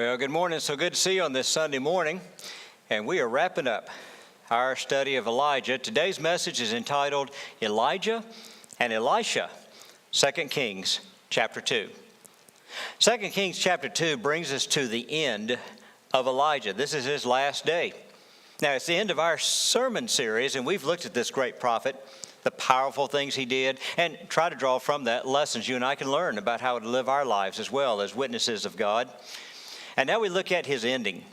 Well, good morning. So good to see you on this Sunday morning. And we are wrapping up our study of Elijah. Today's message is entitled Elijah and Elisha, 2 Kings chapter 2. 2 Kings chapter 2 brings us to the end of Elijah. This is his last day. Now, it's the end of our sermon series, and we've looked at this great prophet, the powerful things he did, and try to draw from that lessons you and I can learn about how to live our lives as well as witnesses of God. And now we look at his ending.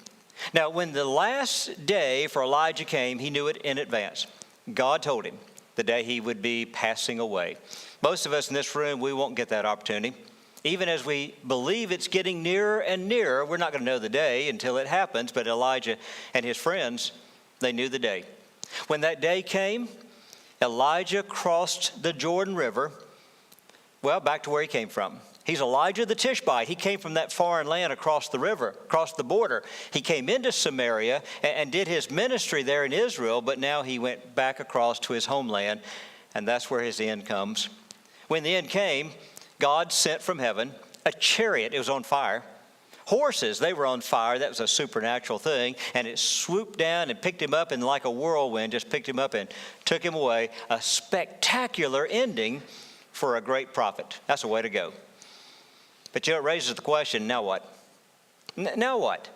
Now, when the last day for Elijah came, he knew it in advance. God told him the day he would be passing away. Most of us in this room, we won't get that opportunity. Even as we believe it's getting nearer and nearer, we're not going to know the day until it happens. But Elijah and his friends, they knew the day. When that day came, Elijah crossed the Jordan River, well, back to where he came from. He's Elijah the Tishbite. He came from that foreign land across the river, across the border. He came into Samaria and did his ministry there in Israel, but now he went back across to his homeland, and that's where his end comes. When the end came, God sent from heaven a chariot. It was on fire. Horses, they were on fire. That was a supernatural thing. And it swooped down and picked him up, and like a whirlwind, just picked him up and took him away. A spectacular ending for a great prophet. That's a way to go. But you know, it raises the question, now what? Now what?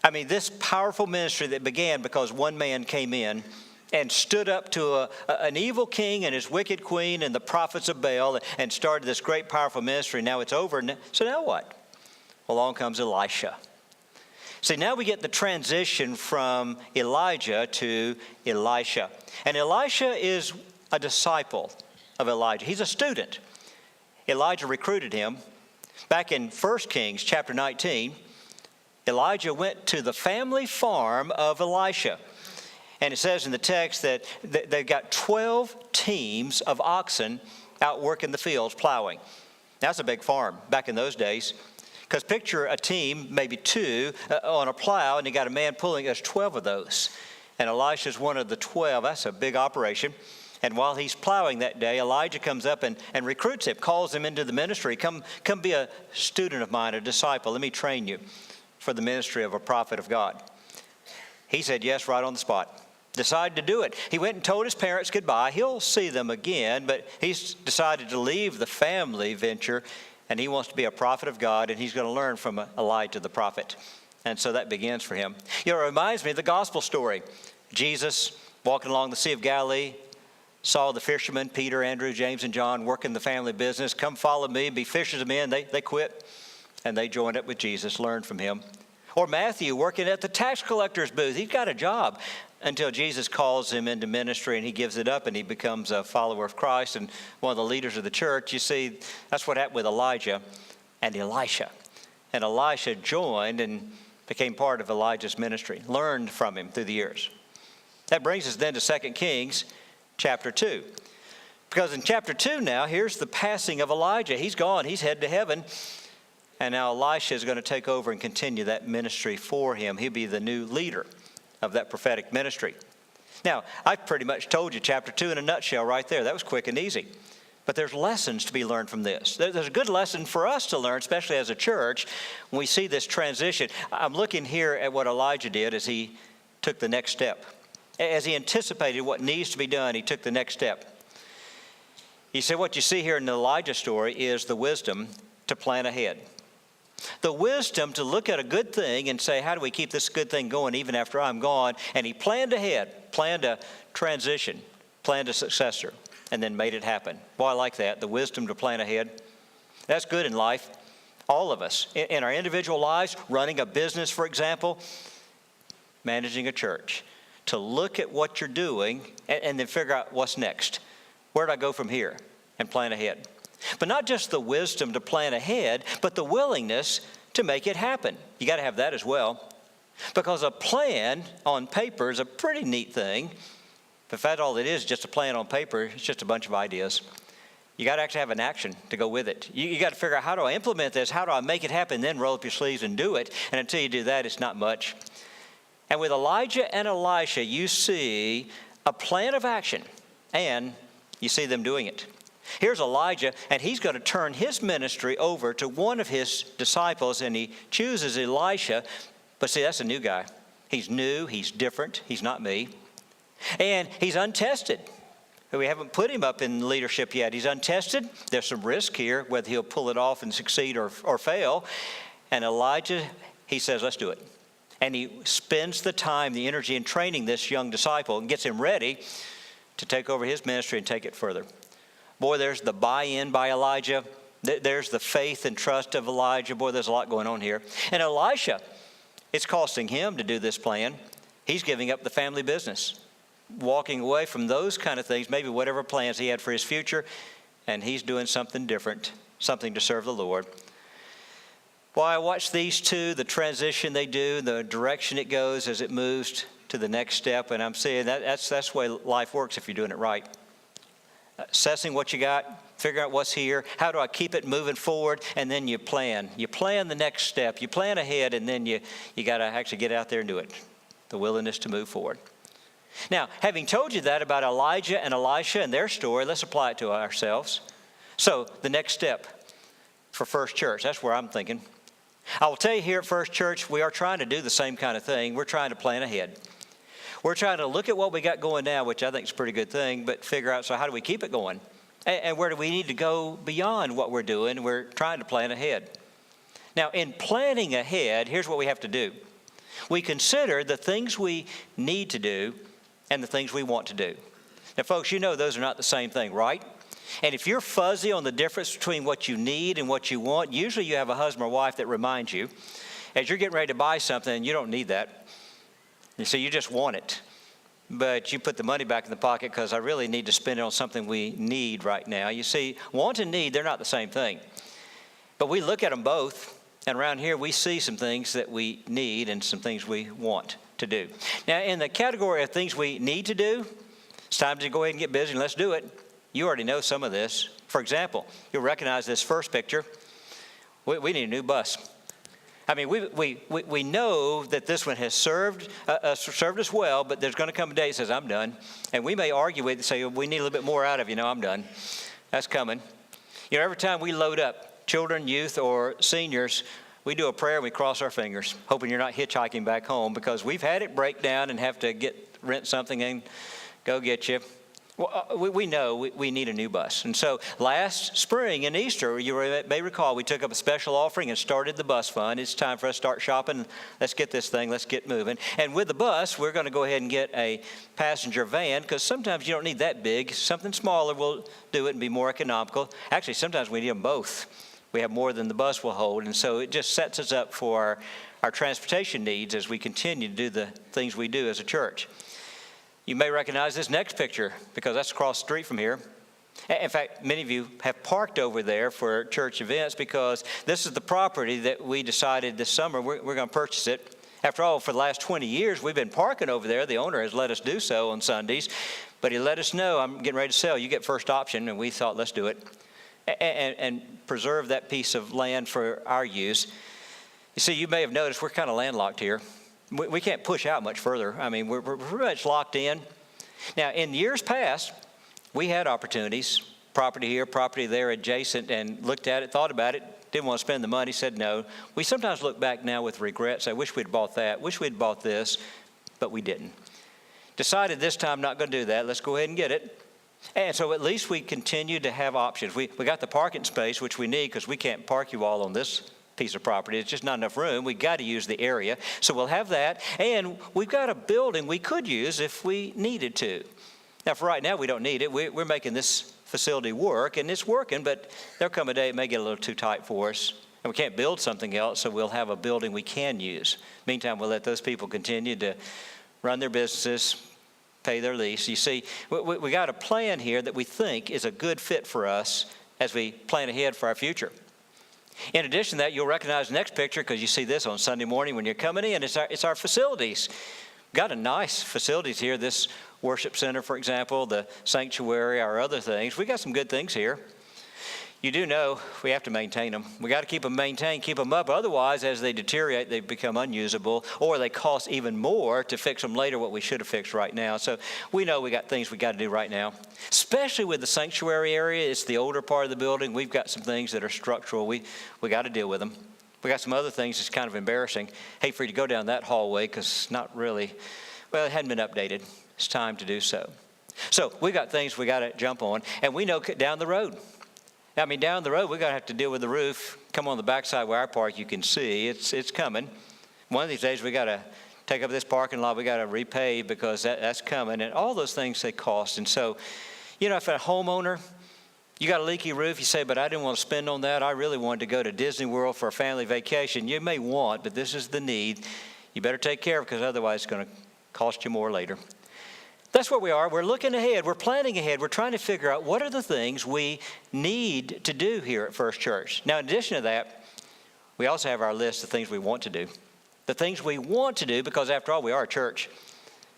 I mean, this powerful ministry that began because one man came in and stood up to an evil king and his wicked queen and the prophets of Baal and started this great powerful ministry. Now it's over. So now what? Well, along comes Elisha. See, now we get the transition from Elijah to Elisha. And Elisha is a disciple of Elijah. He's a student. Elijah recruited him. Back in 1 Kings chapter 19, Elijah went to the family farm of Elisha. And it says in the text that they've got 12 teams of oxen out working the fields plowing. That's a big farm back in those days. Because picture a team, maybe two, on a plow, and you got a man pulling. There's 12 of those. And Elisha's one of the 12. That's a big operation. And while he's plowing that day, Elijah comes up and recruits him, calls him into the ministry. Come be a student of mine, a disciple. Let me train you for the ministry of a prophet of God. He said yes right on the spot. Decided to do it. He went and told his parents goodbye. He'll see them again, but he's decided to leave the family venture, and he wants to be a prophet of God, and he's going to learn from Elijah the prophet. And so that begins for him. You know, it reminds me of the gospel story. Jesus walking along the Sea of Galilee, saw the fishermen, Peter, Andrew, James, and John, working the family business. Come follow me, be fishers of men. They quit, and they joined up with Jesus, learned from him. Or Matthew working at the tax collector's booth. He's got a job until Jesus calls him into ministry, and he gives it up, and he becomes a follower of Christ and one of the leaders of the church. You see, that's what happened with Elijah and Elisha. And Elisha joined and became part of Elijah's ministry, learned from him through the years. That brings us then to 2 Kings chapter 2. Because in chapter 2 now, here's the passing of Elijah. He's gone. He's headed to heaven. And now Elisha is going to take over and continue that ministry for him. He'll be the new leader of that prophetic ministry. Now, I've pretty much told you chapter 2 in a nutshell right there. That was quick and easy. But there's lessons to be learned from this. There's a good lesson for us to learn, especially as a church, when we see this transition. I'm looking here at what Elijah did as he took the next step. As he anticipated what needs to be done, he took the next step. He said what you see here in the Elijah story is the wisdom to plan ahead. The wisdom to look at a good thing and say, how do we keep this good thing going even after I'm gone? And he planned ahead, planned a transition, planned a successor, and then made it happen. Boy, I like that, the wisdom to plan ahead. That's good in life. All of us, in our individual lives, running a business, for example, managing a church. To look at what you're doing and then figure out what's next. Where do I go from here? And plan ahead. But not just the wisdom to plan ahead, but the willingness to make it happen. You got to have that as well. Because a plan on paper is a pretty neat thing. But in fact, all it is just a plan on paper. It's just a bunch of ideas. You got to actually have an action to go with it. You got to figure out, how do I implement this? How do I make it happen? Then roll up your sleeves and do it. And until you do that, it's not much. And with Elijah and Elisha, you see a plan of action, and you see them doing it. Here's Elijah, and he's going to turn his ministry over to one of his disciples, and he chooses Elisha. But see, that's a new guy. He's new, he's different, he's not me. And he's untested. We haven't put him up in leadership yet. He's untested. There's some risk here, whether he'll pull it off and succeed or fail. And Elijah, he says, let's do it. And he spends the time, the energy in training this young disciple and gets him ready to take over his ministry and take it further. Boy, there's the buy-in by Elijah. There's the faith and trust of Elijah. Boy, there's a lot going on here. And Elisha, it's costing him to do this plan. He's giving up the family business, walking away from those kind of things, maybe whatever plans he had for his future, and he's doing something different, something to serve the Lord. Well, I watch these two, the transition they do, the direction it goes as it moves to the next step, and I'm saying that's the way life works if you're doing it right. Assessing what you got, figuring out what's here, how do I keep it moving forward, and then you plan. You plan the next step, you plan ahead, and then you got to actually get out there and do it. The willingness to move forward. Now, having told you that about Elijah and Elisha and their story, let's apply it to ourselves. So, the next step for First Church, that's where I'm thinking. I will tell you here at First Church, we are trying to do the same kind of thing. We're trying to plan ahead. We're trying to look at what we got going now, which I think is a pretty good thing, but figure out, so how do we keep it going? And where do we need to go beyond what we're doing? We're trying to plan ahead. Now, in planning ahead, here's what we have to do. We consider the things we need to do and the things we want to do. Now, folks, you know those are not the same thing, right? And if you're fuzzy on the difference between what you need and what you want, usually you have a husband or wife that reminds you, as you're getting ready to buy something, you don't need that. You see, you just want it. But you put the money back in the pocket because I really need to spend it on something we need right now. You see, want and need, they're not the same thing. But we look at them both, and around here we see some things that we need and some things we want to do. Now, in the category of things we need to do, it's time to go ahead and get busy and let's do it. You already know some of this. For example, you'll recognize this first picture. We need a new bus. I mean, we know that this one has served us well, but there's going to come a day that says, I'm done. And we may argue with it and say, we need a little bit more out of you. No, I'm done. That's coming. You know, every time we load up children, youth, or seniors, we do a prayer and we cross our fingers, hoping you're not hitchhiking back home because we've had it break down and have to rent something and go get you. Well, we know we need a new bus. And so last spring in Easter, you may recall, we took up a special offering and started the bus fund. It's time for us to start shopping. Let's get this thing. Let's get moving. And with the bus, we're going to go ahead and get a passenger van because sometimes you don't need that big. Something smaller will do it and be more economical. Actually, sometimes we need them both. We have more than the bus will hold. And so it just sets us up for our transportation needs as we continue to do the things we do as a church. You may recognize this next picture because that's across the street from here. In fact, many of you have parked over there for church events because this is the property that we decided this summer we're going to purchase it. After all, for the last 20 years, we've been parking over there. The owner has let us do so on Sundays, but he let us know, I'm getting ready to sell. You get first option, and we thought, let's do it and preserve that piece of land for our use. You see, you may have noticed we're kind of landlocked here. We can't push out much further. I mean, we're pretty much locked in. Now, in years past, we had opportunities, property here, property there, adjacent, and looked at it, thought about it, didn't want to spend the money, said no. We sometimes look back now with regrets. I wish we'd bought that, wish we'd bought this, but we didn't. Decided this time not going to do that. Let's go ahead and get it. And so at least we continue to have options. We got the parking space, which we need because we can't park you all on this piece of property. It's just not enough room. We've got to use the area. So we'll have that. And we've got a building we could use if we needed to. Now, for right now, we don't need it. We're making this facility work, and it's working, but there'll come a day it may get a little too tight for us. And we can't build something else, so we'll have a building we can use. Meantime, we'll let those people continue to run their businesses, pay their lease. You see, we got a plan here that we think is a good fit for us as we plan ahead for our future. In addition to that, you'll recognize the next picture because you see this on Sunday morning when you're coming in. It's our facilities. Got a nice facilities here. This worship center, for example, the sanctuary, our other things. We got some good things here. You do know we have to maintain them. We got to keep them maintained, keep them up. Otherwise, as they deteriorate, they become unusable, or they cost even more to fix them later, what we should have fixed right now. So we know we got things we got to do right now. Especially with the sanctuary area, it's the older part of the building. We've got some things that are structural. We got to deal with them. We got some other things that's kind of embarrassing. Hate for you to go down that hallway because it's not really, well, it hadn't been updated. It's time to do so. So we got things we got to jump on, and we know down the road. I mean, down the road, we're going to have to deal with the roof. Come on the backside where our park, you can see it's coming. One of these days, we got to take up this parking lot. We got to repave because that's coming. And all those things, they cost. And so, you know, if a homeowner, you got a leaky roof, you say, but I didn't want to spend on that. I really wanted to go to Disney World for a family vacation. You may want, but this is the need. You better take care of it because otherwise it's going to cost you more later. That's where we are. We're looking ahead. We're planning ahead. We're trying to figure out what are the things we need to do here at First Church. Now, in addition to that, we also have our list of things we want to do. The things we want to do, because after all, we are a church,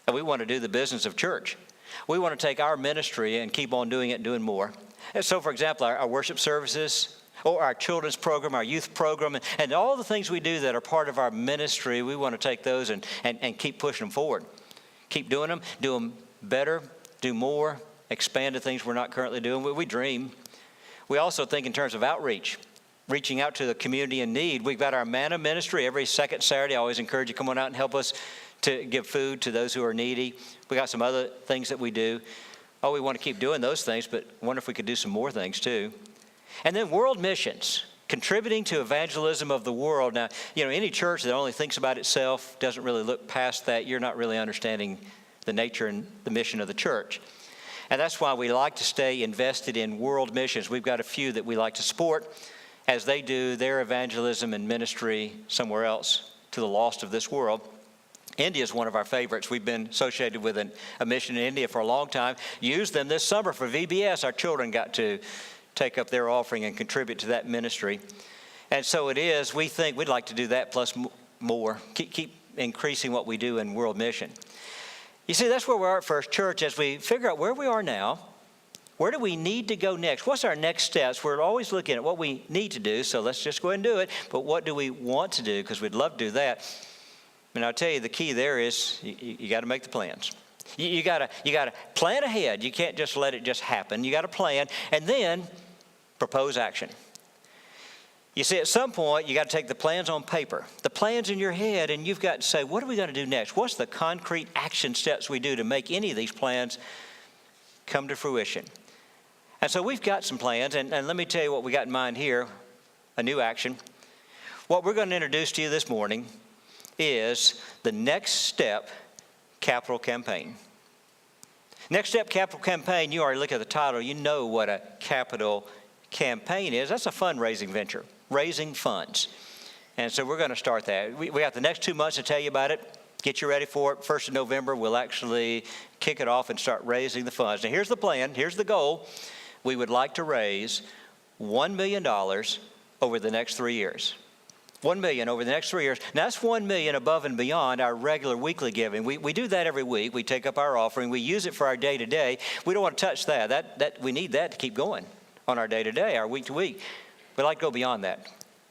and we want to do the business of church. We want to take our ministry and keep on doing it and doing more. And so, for example, our worship services, or our children's program, our youth program, and all the things we do that are part of our ministry, we want to take those and keep pushing them forward. Keep doing them, do them better, do more, expand the things we're not currently doing. We dream. We also think in terms of outreach, reaching out to the community in need. We've got our Manna ministry every second Saturday. I always encourage you to come on out and help us to give food to those who are needy. We got some other things that we do. Oh, we want to keep doing those things, but I wonder if we could do some more things too. And then world missions, contributing to evangelism of the world. Now, you know, any church that only thinks about itself, doesn't really look past that, you're not really understanding the nature and the mission of the church. And that's why we like to stay invested in world missions. We've got a few that we like to support as they do their evangelism and ministry somewhere else to the lost of this world. India is one of our favorites. We've been associated with a mission in India for a long time. Used them this summer for VBS. Our children got to take up their offering and contribute to that ministry. And so it is, we think we'd like to do that plus more. Keep increasing what we do in world mission. You see, that's where we are at First Church as we figure out where we are now. Where do we need to go next? What's our next steps? We're always looking at what we need to do, so let's just go ahead and do it. But what do we want to do? Because we'd love to do that. And I'll tell you, the key there is you got to make the plans. You got to plan ahead. You can't just let it just happen. You got to plan and then propose action. You see, at some point, you got to take the plans on paper, the plans in your head, and you've got to say, what are we going to do next? What's the concrete action steps we do to make any of these plans come to fruition? And so we've got some plans, and let me tell you what we got in mind here, a new action. What we're going to introduce to you this morning is the Next Step Capital Campaign. Next Step Capital Campaign, you already look at the title, you know what a capital campaign is. That's a fundraising venture, raising funds. And so we're going to start that. We got the next 2 months to tell you about it. Get you ready for it. 1st of November, we'll actually kick it off and start raising the funds. Now, here's the plan. Here's the goal. We would like to raise $1 million over the next 3 years. $1 million over the next 3 years. Now, that's $1 million above and beyond our regular weekly giving. We do that every week. We take up our offering. We use it for our day-to-day. We don't want to touch that. We need that to keep going on our day-to-day, our week-to-week. We'd like to go beyond that.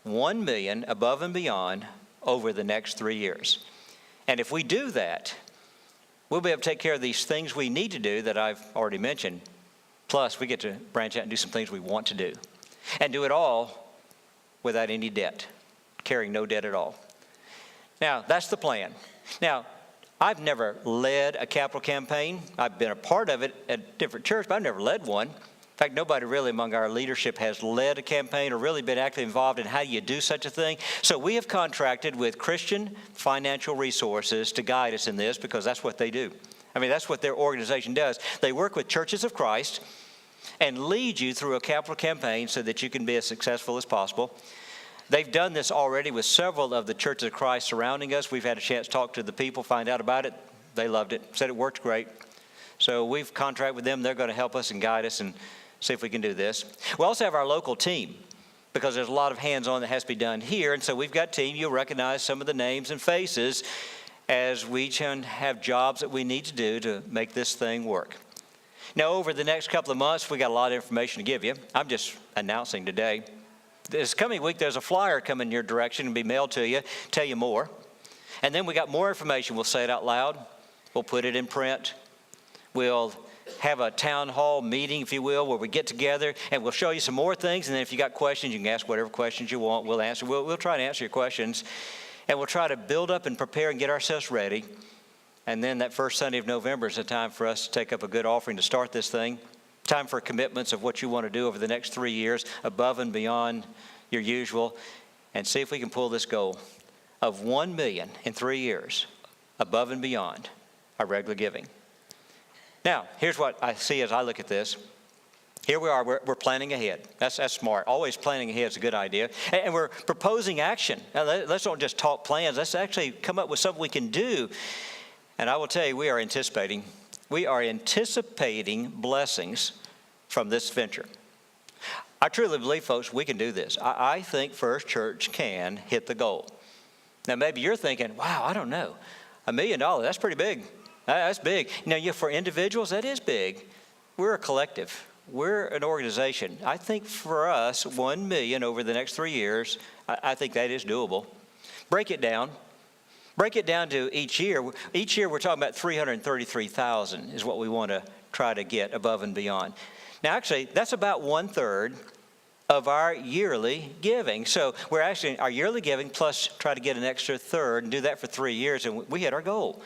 $1 million above and beyond over the next 3 years. And if we do that, we'll be able to take care of these things we need to do that I've already mentioned. Plus, we get to branch out and do some things we want to do. And do it all without any debt, carrying no debt at all. Now, that's the plan. Now, I've never led a capital campaign. I've been a part of it at a different church, but I've never led one. In fact, nobody really among our leadership has led a campaign or really been actively involved in how you do such a thing. So we have contracted with Christian Financial Resources to guide us in this because that's what they do. I mean, that's what their organization does. They work with churches of Christ and lead you through a capital campaign so that you can be as successful as possible. They've done this already with several of the churches of Christ surrounding us. We've had a chance to talk to the people, find out about it. They loved it, said it worked great. So we've contracted with them. They're going to help us and guide us and see if we can do this. We also have our local team because there's a lot of hands-on that has to be done here. And so we've got a team. You'll recognize some of the names and faces as we have jobs that we need to do to make this thing work. Now, over the next couple of months, we got a lot of information to give you. I'm just announcing today. This coming week, there's a flyer coming your direction and be mailed to you, tell you more. And then we got more information. We'll say it out loud. We'll put it in print. We'll have a town hall meeting, if you will, where we get together and we'll show you some more things. And then if you got questions, you can ask whatever questions you want. We'll answer. We'll try to answer your questions. And we'll try to build up and prepare and get ourselves ready. And then that first Sunday of November is a time for us to take up a good offering to start this thing. Time for commitments of what you want to do over the next 3 years, above and beyond your usual. And see if we can pull this goal of $1 million in 3 years, above and beyond our regular giving. Now, here's what I see as I look at this. Here we are, we're planning ahead. That's smart. Always planning ahead is a good idea. And we're proposing action. Now, let's don't just talk plans. Let's actually come up with something we can do. And I will tell you, we are anticipating blessings from this venture. I truly believe, folks, we can do this. I think First Church can hit the goal. Now, maybe you're thinking, wow, I don't know. $1 million, that's pretty big. That's big. Now, for individuals, that is big. We're a collective. We're an organization. I think for us, $1 million over the next 3 years, I think that is doable. Break it down. Break it down to each year. Each year, we're talking about $333,000 is what we want to try to get above and beyond. Now, actually, that's about 1/3 of our yearly giving. So we're actually our yearly giving plus try to get an extra third and do that for 3 years, and we hit our goal.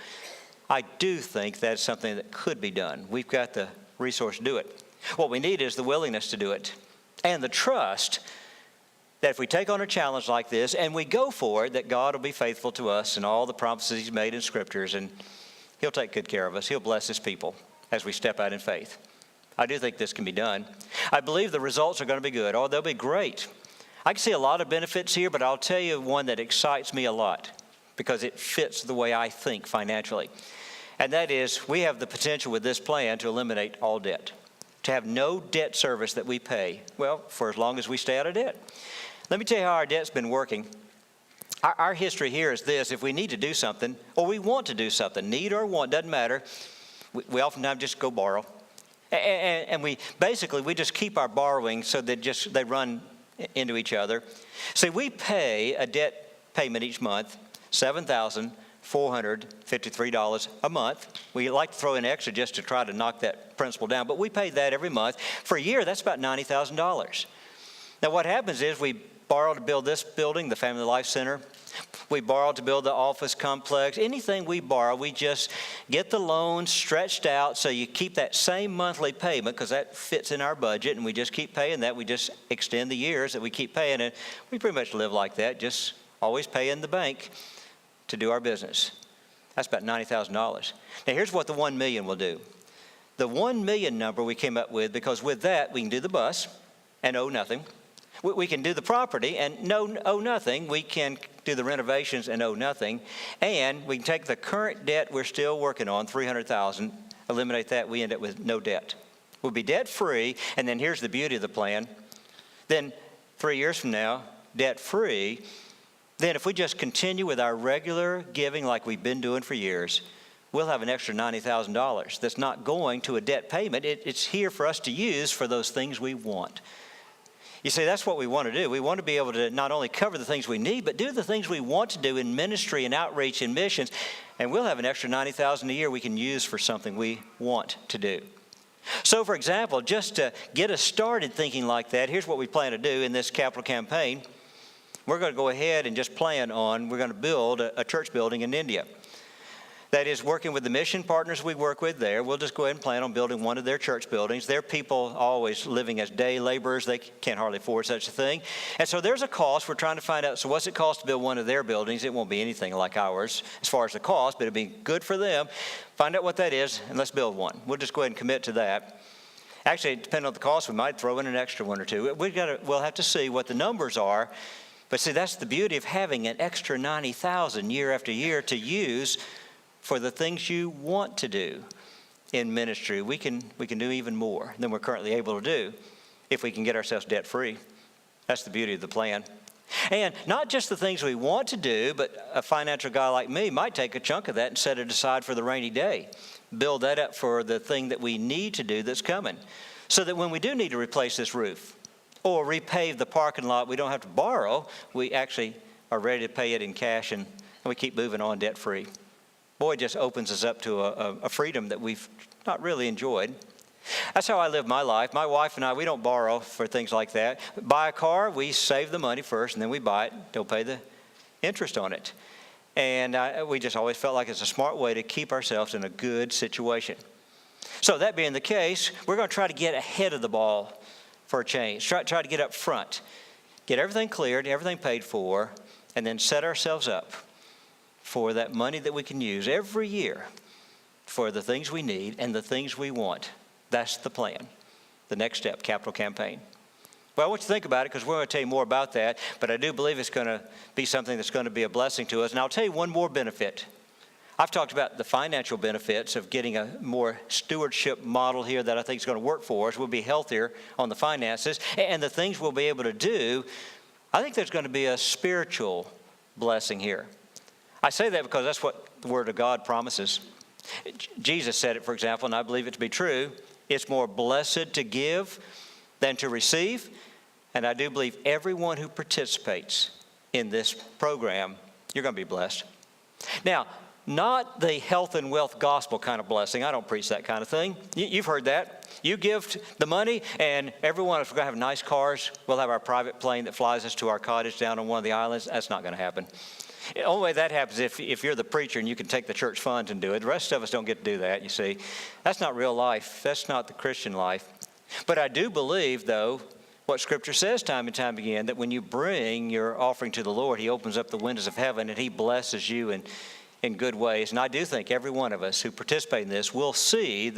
I do think that's something that could be done. We've got the resource to do it. What we need is the willingness to do it and the trust that if we take on a challenge like this and we go for it, that God will be faithful to us and all the promises He's made in Scriptures, and He'll take good care of us. He'll bless His people as we step out in faith. I do think this can be done. I believe the results are going to be good. Oh, they'll be great. I can see a lot of benefits here, but I'll tell you one that excites me a lot because it fits the way I think financially. And that is, we have the potential with this plan to eliminate all debt, to have no debt service that we pay, well, for as long as we stay out of debt. Let me tell you how our debt's been working. Our history here is this: if we need to do something, or we want to do something, need or want, doesn't matter, we oftentimes just go borrow. And we just keep our borrowing so that they run into each other. See, we pay a debt payment each month, $7,453 a month. We like to throw in extra just to try to knock that principal down, but we pay that every month. For a year, that's about $90,000. Now, what happens is we borrow to build this building, the Family Life Center. We borrow to build the office complex. Anything we borrow, we just get the loan stretched out so you keep that same monthly payment because that fits in our budget, and we just keep paying that. We just extend the years that we keep paying, and we pretty much live like that, just always pay in the bank to do our business. That's about $90,000. Now, here's what the $1 million will do. The $1 million number we came up with, because with that, we can do the bus and owe nothing. We can do the property and owe nothing. We can do the renovations and owe nothing. And we can take the current debt we're still working on, $300,000, eliminate that, we end up with no debt. We'll be debt-free, and then here's the beauty of the plan. Then 3 years from now, debt-free. Then if we just continue with our regular giving like we've been doing for years, we'll have an extra $90,000 that's not going to a debt payment. It's here for us to use for those things we want. You see, that's what we want to do. We want to be able to not only cover the things we need, but do the things we want to do in ministry and outreach and missions. And we'll have an extra $90,000 a year we can use for something we want to do. So, for example, just to get us started thinking like that, here's what we plan to do in this capital campaign. We're going to go ahead and just we're going to build a church building in India. That is, working with the mission partners we work with there, we'll just go ahead and plan on building one of their church buildings. Their people always living as day laborers. They can't hardly afford such a thing. And so there's a cost. We're trying to find out, so what's it cost to build one of their buildings? It won't be anything like ours as far as the cost, but it'll be good for them. Find out what that is, and let's build one. We'll just go ahead and commit to that. Actually, depending on the cost, we might throw in an extra one or two. We'll have to see what the numbers are. But see, that's the beauty of having an extra $90,000 year after year to use for the things you want to do in ministry. We can do even more than we're currently able to do if we can get ourselves debt-free. That's the beauty of the plan. And not just the things we want to do, but a financial guy like me might take a chunk of that and set it aside for the rainy day. Build that up for the thing that we need to do that's coming. So that when we do need to replace this roof or repave the parking lot, we don't have to borrow. We actually are ready to pay it in cash, and we keep moving on debt-free. Boy, it just opens us up to a freedom that we've not really enjoyed. That's how I live my life. My wife and I, we don't borrow for things like that. Buy a car, we save the money first, and then we buy it. Don't pay the interest on it. And we just always felt like it's a smart way to keep ourselves in a good situation. So that being the case, we're going to try to get ahead of the ball for a change. Try to get up front. Get everything cleared, everything paid for, and then set ourselves up for that money that we can use every year for the things we need and the things we want. That's the plan. The next step, capital campaign. Well, I want you to think about it because we're going to tell you more about that, but I do believe it's going to be something that's going to be a blessing to us. And I'll tell you one more benefit. I've talked about the financial benefits of getting a more stewardship model here that I think is going to work for us. We'll be healthier on the finances, and the things we'll be able to do. I think there's going to be a spiritual blessing here. I say that because that's what the Word of God promises. Jesus said it, for example, and I believe it to be true. It's more blessed to give than to receive. And I do believe everyone who participates in this program, you're going to be blessed. Now, not the health and wealth gospel kind of blessing. I don't preach that kind of thing. You've heard that. You give the money, and everyone is going to have nice cars. We'll have our private plane that flies us to our cottage down on one of the islands. That's not going to happen. The only way that happens if you're the preacher and you can take the church funds and do it. The rest of us don't get to do that, you see. That's not real life. That's not the Christian life. But I do believe, though, what Scripture says time and time again, that when you bring your offering to the Lord, He opens up the windows of heaven and He blesses you in good ways. And I do think every one of us who participate in this will see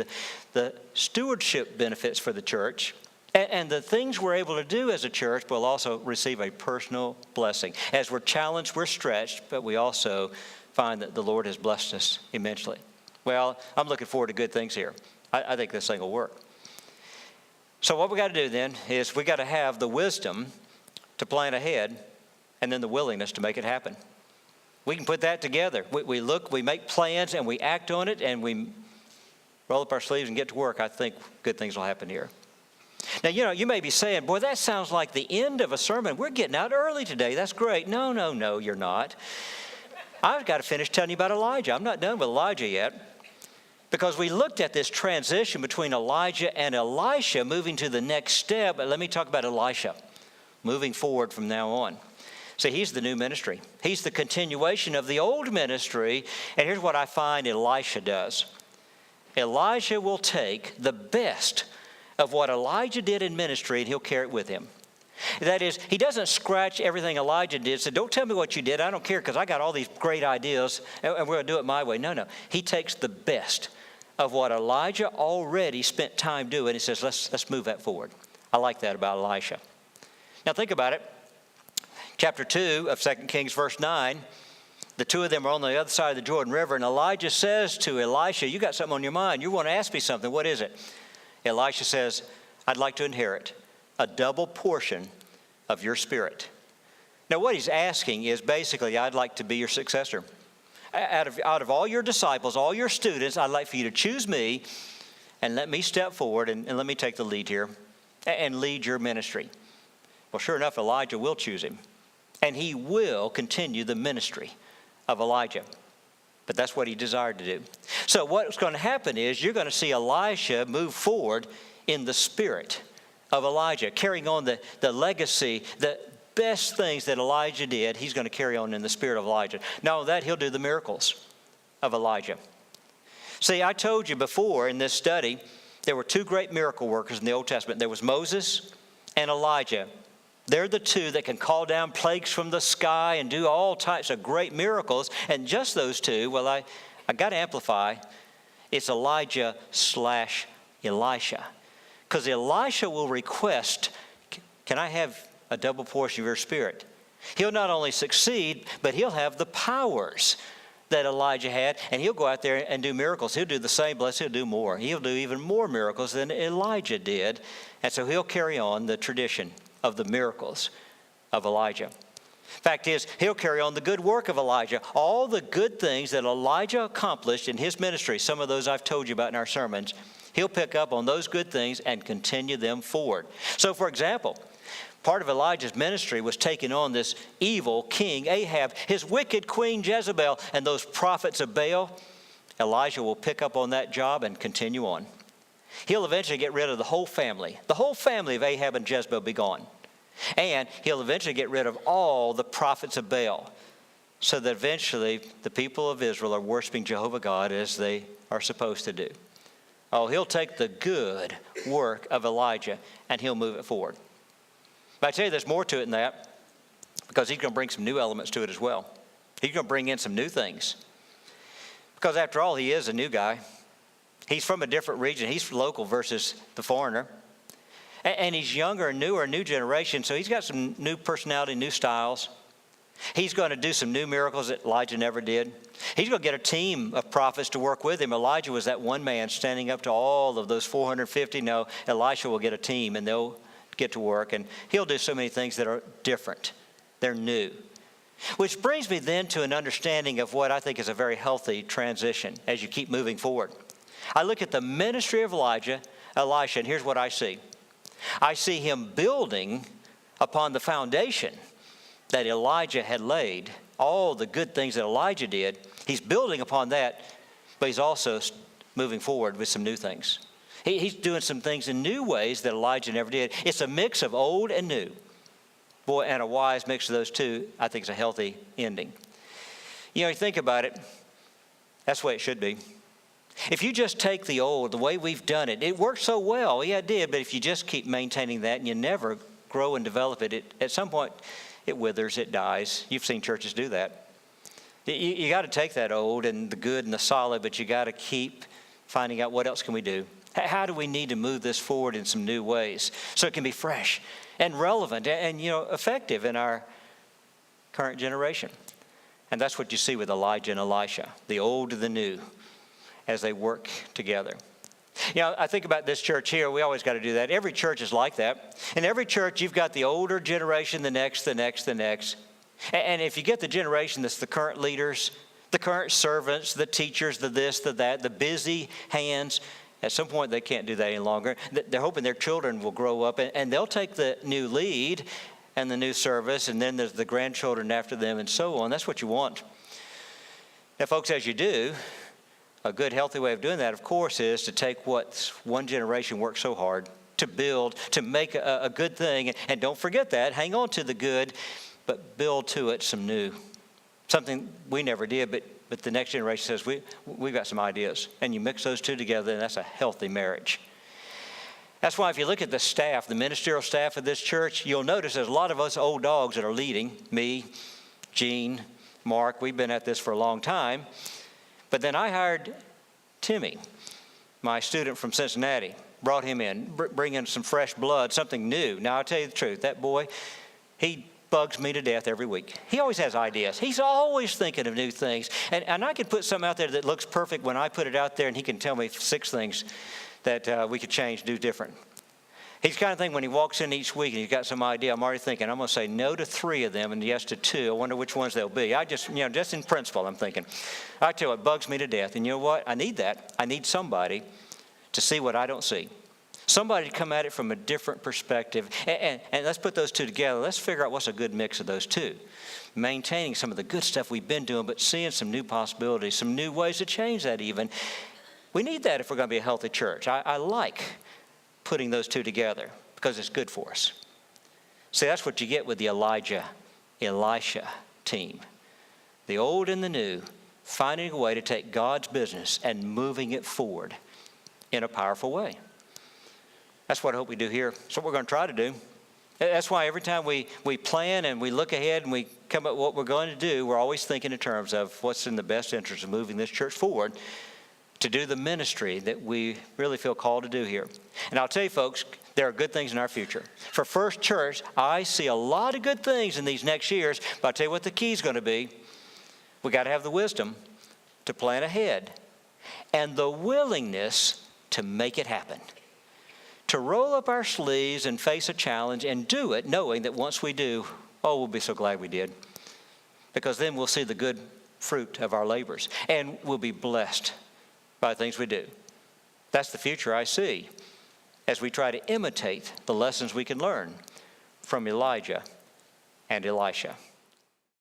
the stewardship benefits for the church. And the things we're able to do as a church will also receive a personal blessing. As we're challenged, we're stretched, but we also find that the Lord has blessed us immensely. Well, I'm looking forward to good things here. I think this thing will work. So what we got to do then is we got to have the wisdom to plan ahead and then the willingness to make it happen. We can put that together. We look, we make plans, and we act on it, and we roll up our sleeves and get to work. I think good things will happen here. Now, you may be saying, boy, that sounds like the end of a sermon. We're getting out early today. That's great. No, you're not. I've got to finish telling you about Elijah. I'm not done with Elijah yet. Because we looked at this transition between Elijah and Elisha moving to the next step. But let me talk about Elisha moving forward from now on. See, he's the new ministry. He's the continuation of the old ministry. And here's what I find Elisha does. Elijah will take the best of what Elijah did in ministry, and he'll carry it with him. That is, he doesn't scratch everything Elijah did. So don't tell me what you did. I don't care because I got all these great ideas, and we're going to do it my way. No. He takes the best of what Elijah already spent time doing. He says, let's move that forward. I like that about Elisha. Now think about it. Chapter 2 of 2 Kings, verse 9. The two of them are on the other side of the Jordan River, and Elijah says to Elisha, you got something on your mind. You want to ask me something. What is it? Elisha says, I'd like to inherit a double portion of your spirit. Now what he's asking is basically, I'd like to be your successor. Out of all your disciples, all your students, I'd like for you to choose me and let me step forward and let me take the lead here and lead your ministry. Well, sure enough, Elijah will choose him. And he will continue the ministry of Elijah. But that's what he desired to do. So what's going to happen is you're going to see Elisha move forward in the spirit of Elijah, carrying on the legacy, the best things that Elijah did, he's going to carry on in the spirit of Elijah. Not only that, he'll do the miracles of Elijah. See, I told you before in this study, there were two great miracle workers in the Old Testament. There was Moses and Elijah. They're the two that can call down plagues from the sky and do all types of great miracles. And just those two, well, I got to amplify, it's Elijah / Elisha. Because Elisha will request, can I have a double portion of your spirit? He'll not only succeed, but he'll have the powers that Elijah had, and he'll go out there and do miracles. He'll do the same, bless, he'll do more. He'll do even more miracles than Elijah did. And so he'll carry on the tradition of the miracles of Elijah. Fact is, he'll carry on the good work of Elijah. All the good things that Elijah accomplished in his ministry, some of those I've told you about in our sermons, he'll pick up on those good things and continue them forward. So, for example, part of Elijah's ministry was taking on this evil king Ahab, his wicked queen Jezebel, and those prophets of Baal. Elijah will pick up on that job and continue on. He'll eventually get rid of the whole family. The whole family of Ahab and Jezebel will be gone. And he'll eventually get rid of all the prophets of Baal, so that eventually the people of Israel are worshiping Jehovah God as they are supposed to do. Oh, he'll take the good work of Elijah and he'll move it forward. But I tell you, there's more to it than that, because he's going to bring some new elements to it as well. He's going to bring in some new things. Because after all, he is a new guy. He's from a different region. He's local versus the foreigner. And he's younger and newer, a new generation, so he's got some new personality, new styles. He's going to do some new miracles that Elijah never did. He's going to get a team of prophets to work with him. Elijah was that one man standing up to all of those 450. No, Elisha will get a team, and they'll get to work, and he'll do so many things that are different. They're new. Which brings me then to an understanding of what I think is a very healthy transition as you keep moving forward. I look at the ministry of Elisha, and here's what I see. I see him building upon the foundation that Elijah had laid. All the good things that Elijah did, he's building upon that, but he's also moving forward with some new things. He's doing some things in new ways that Elijah never did. It's a mix of old and new. Boy, and a wise mix of those two, I think, is a healthy ending. You know, you think about it, that's the way it should be. If you just take the old, the way we've done it, it worked so well. Yeah, it did. But if you just keep maintaining that and you never grow and develop it, at some point it withers, it dies. You've seen churches do that. You got to take that old and the good and the solid, but you got to keep finding out what else can we do. How do we need to move this forward in some new ways so it can be fresh and relevant and effective in our current generation? And that's what you see with Elijah and Elisha, the old to the new, as they work together. I think about this church here. We always got to do that. Every church is like that. In every church, you've got the older generation, the next. And if you get the generation that's the current leaders, the current servants, the teachers, the this, the that, the busy hands, at some point they can't do that any longer. They're hoping their children will grow up and they'll take the new lead and the new service, and then there's the grandchildren after them and so on. That's what you want. Now, folks, as you do, a good, healthy way of doing that, of course, is to take what one generation worked so hard to build, to make a good thing. And don't forget that. Hang on to the good, but build to it some new. Something we never did, but the next generation says, we've got some ideas. And you mix those two together, and that's a healthy marriage. That's why if you look at the staff, the ministerial staff of this church, you'll notice there's a lot of us old dogs that are leading. Me, Gene, Mark, we've been at this for a long time. But then I hired Timmy, my student from Cincinnati, brought him in, bring in some fresh blood, something new. Now, I'll tell you the truth, that boy, he bugs me to death every week. He always has ideas. He's always thinking of new things. And I could put something out there that looks perfect when I put it out there, and he can tell me 6 things that we could change, do different. He's the kind of thing when he walks in each week and he's got some idea, I'm already thinking, I'm going to say no to 3 of them and yes to 2. I wonder which ones they'll be. I just, just in principle, I'm thinking. I tell you, it bugs me to death. And you know what? I need that. I need somebody to see what I don't see. Somebody to come at it from a different perspective. And let's put those two together. Let's figure out what's a good mix of those two. Maintaining some of the good stuff we've been doing, but seeing some new possibilities, some new ways to change that even. We need that if we're going to be a healthy church. I like putting those two together because it's good for us. See, that's what you get with the Elisha team. The old and the new, finding a way to take God's business and moving it forward in a powerful way. That's what I hope we do here. That's what we're going to try to do. That's why every time we plan and we look ahead and we come up with what we're going to do, we're always thinking in terms of what's in the best interest of moving this church forward to do the ministry that we really feel called to do here. And I'll tell you, folks, there are good things in our future. For First Church, I see a lot of good things in these next years, but I'll tell you what the key is going to be. We got to have the wisdom to plan ahead and the willingness to make it happen. To roll up our sleeves and face a challenge and do it knowing that once we do, Oh, we'll be so glad we did. Because then we'll see the good fruit of our labors. And we'll be blessed by the things we do. That's the future I see as we try to imitate the lessons we can learn from Elijah and Elisha.